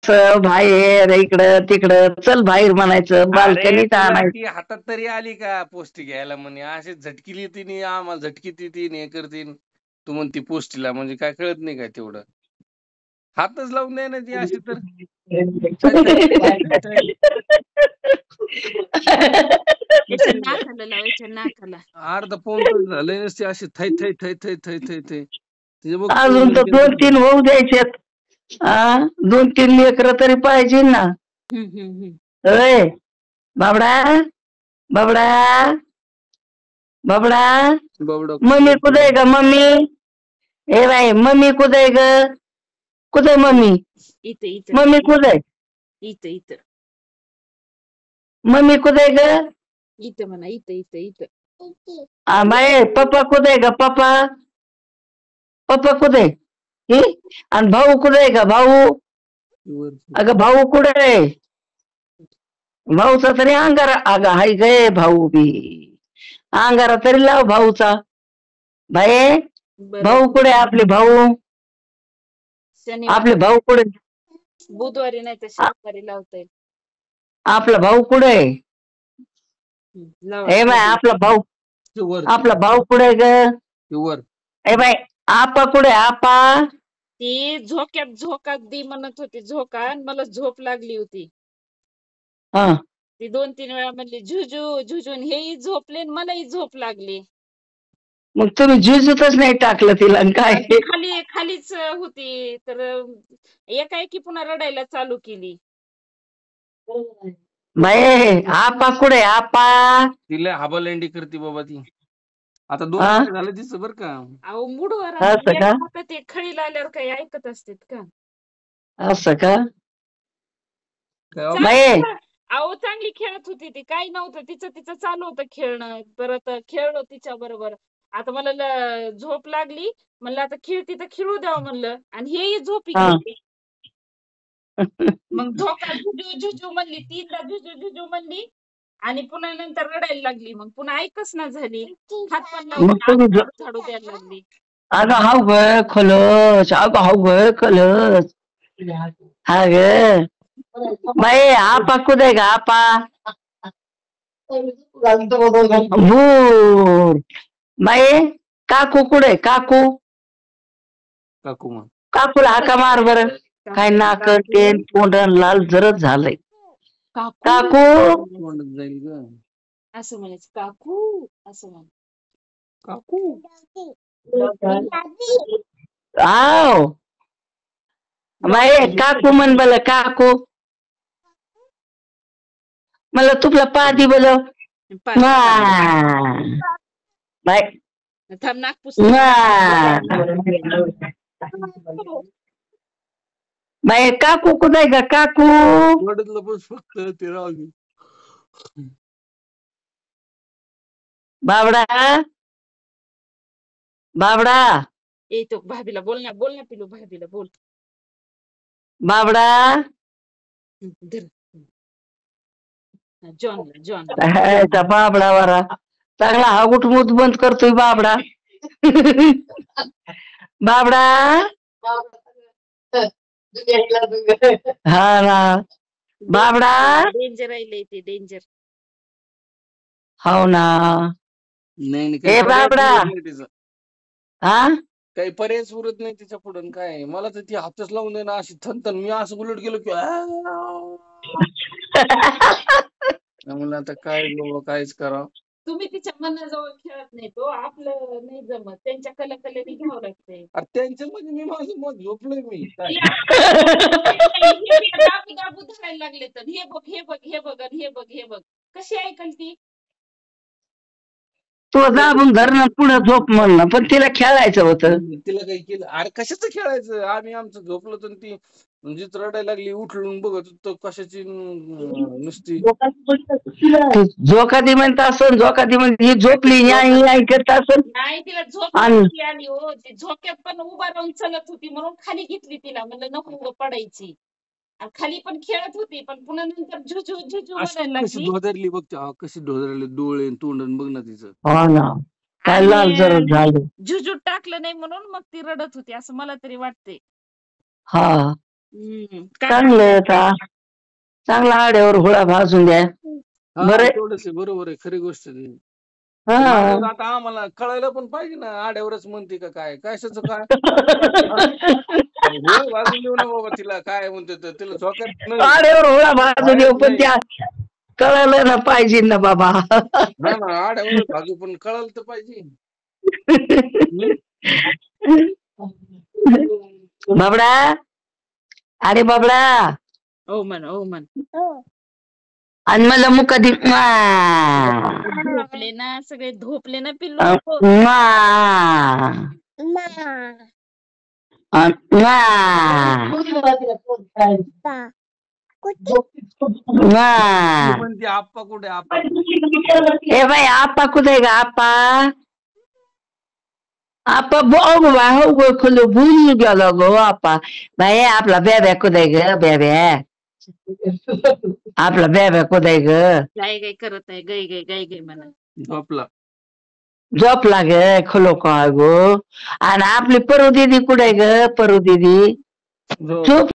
असं बाहेर इकडं तिकडं चल बाहेर म्हणायचं, अरे बाल्कनीत तुला आणायचं. ती हातात तरी आली का पोस्टी घ्यायला? म्हणे अशी झटकिली तिने, आम्हाला झटकी तीन हे करतीन. तू म्हणती पोस्टीला, म्हणजे काय कळत नाही काय तेवढं? हातच लावून द्या ना ती अशी तर. थाय, थाय, थाय, थाय. त्याच्या नाकाला लावायच्या, नाकाला. अर्धा पाऊण तास झालंय नसते अशी थै थै थै थै थै थै थै. तिचे बघ अजून तर 2-3 होऊ द्यायचेत. 2-3 लेकरं तरी पाहिजे ना. अय बाबडा बाबडा बाबडा, बाबडा मम्मी कुठे आहे ग? मम्मी ए बाई, मम्मी कुठे आहे ग? कुठे मम्मी? इथं इथं मम्मी कुठे आहे? इथं इथं मम्मी कुठे आहे ग? इथं म्हणा, इथं इथं इथं. बाई, पप्पा कुठे आहे ग? पप्पा पप्पा कुठे आहे? आणि भाऊ कुठे आहे का? भाऊ, अगं भाऊ कुठे आहे? भाऊचा तरी अंगारा, अगं हाय गे भाऊ बी, अंगारा तरी लाव भाऊचा. बाई, भाऊ कुठे? आपले भाऊ, आपले भाऊ कुठे? बुधवारी नाही तर शनिवारी लावता येईल. आपला भाऊ कुठे? ए बाय, आपला भाऊ, आपला भाऊ कुठे ग? ए बाय, आपा कुठे? आपा ती झोक्यात झोकात दी म्हणत होती, झोका, आणि मला झोप लागली होती. ती 2-3 वेळा म्हणली झुजू झुजून, हेही झोपले आणि मलाही झोप लागली. मग तुम्ही झुजूतच नाही टाकलं तिला काय? खाली खालीच होती, तर एकाएकी पुन्हा रडायला चालू केली. बाई, आपा कुठे? आपा तिला हाबालेंडी करते बाबा ती. आता 2 महिने झाले तिचं बरं का. अहो मूडवर ते खळीला आल्यावर काही ऐकत असतात का? असं का? अहो चांगली खेळत होती ती, काही नव्हतं, तिचं चालू होतं खेळणं. परत खेळलो तिच्या बरोबर. आता मला झोप लागली, म्हणलं आता खेळती तर खेळू द्यावं म्हणलं, आणि हेही झोपी गेली. मग झोका झुजू झुजू म्हणली, 3दा झुजू झुजू म्हणली, आणि पुन्हा नंतर रडायला लागली. मग पुन्हा ऐकच ना झाली, हात पण झाडू द्यायला लागली. अगं हाव ग खलस, अगं हाव ग खलस. हा ग बाई, आपा कुठे ग? आपा भूर. बाई, काकू कुठे? काकू काकू मग काकूला हाका मार बर. काय नाक तेन तोंड लाल जरच झालंय. काकू जाईल ग असं म्हणायचं, काकू असं म्हण. काकू आव बाई, काकू म्हण बल, काकू. मला तुला पादी बोल बाय. थांब, नागपूस बाई, काकू कुठे आहे का? काकू फक्त ते राहू. बाबडा बाबडा येतो, भाभीला बोल ना, बोल ना पिलू, भाभीला बोल. बाबडा जॉन बाबडा वारा चांगला हागुट मूत बंद करतोय बाबडा. बाबडा हा ना, बाबडा डेंजर आहे ते, डेंजर. हो ना. नाही बाबडा, हा काही पर्यायच उरत नाही तिच्या पुढून. काय मला तर ती हातच लावून दे ना अशी थन. मी असं उलट गेलो की म्हणलं आता काय बाबा, काहीच करा. तुम्ही तिच्या मनाजवळ खेळत नाही, तो आपलं नाही जमत, त्यांच्या कलेने घ्यावं लागतंय. त्यांच्या मध्ये मी माझं मत झोपलोय मी. दाबू धरायला लागले तर हे बघ हे बघ हे बघ हे बघ हे बघ, कशी ऐकल ती? तो दाबून धरणं पुढे झोप म्हणलं, पण तिला खेळायचं होतं. तिला काही केलं? अरे कशाचं खेळायचं? आम्ही आमचं झोपलो तर ती म्हणजे रडायला लागली, उठलून बघत होतो कशाची नुसती. झोकादी म्हणत असं, झोकादी म्हणजे ही झोपली करत असं. नाही, तिला झोप आली हो. ती झोक्यात पण उभा राहून चलत होती, म्हणून खाली घेतली तिला. म्हणलं नको पडायची. खाली पण खेळत होती, पण पुन्हा नंतर झुझू झुझू म्हणायला लागली. ढोदरली बघ, कशी ढोदरली, डोळे तोंड बघ ना तिचं. हो ना, काय लाल जरद झालं. झुझू टाकलं नाही म्हणून मग ती रडत होती, असं मला तरी वाटते. हा, काय चांगलं चांगला आड्यावर हुळा भाजून द्या. हा बरं. तेवढंच आहे, बरोबर आहे, खरी गोष्ट आहे ती. हा. माझं आता आम्हाला कळायला पण पाहिजे ना, आड्यावरच म्हणते का काय कशाचं काय. हुळ भाजून देऊ ना बाबा तिला, काय म्हणते तर तिला झोक्यात नाही. आड्यावर हुळा भाजून देऊ पण नाही. त्या कळलं ना पाहिजे ना बाबा. ना ना आड्यावर भाजू पण कळालं तर पाहिजे. बाबडा, अरे बाबडा, ओ मन आणि मला मुका दे. झोपले ना सगळे, झोपले ना पिल्लू. म्हणते आप्पा कुठे आप्पा. ए बाई आप्पा कुठे ग आप्पा. आप्पा बघ बा हो खुलं भूल गेलो गो आप्पा. बाई आपला बेब्या कुठे ग बेब्या. आपला बेब्या कुठे ग. गाय गाय करत आहे, गाय गाय गाय गाय म्हणा. झोपला. झोपला ग खलो का गो. आणि आपली परू दीदी कुठे ग परू दीदी. झोप. झोप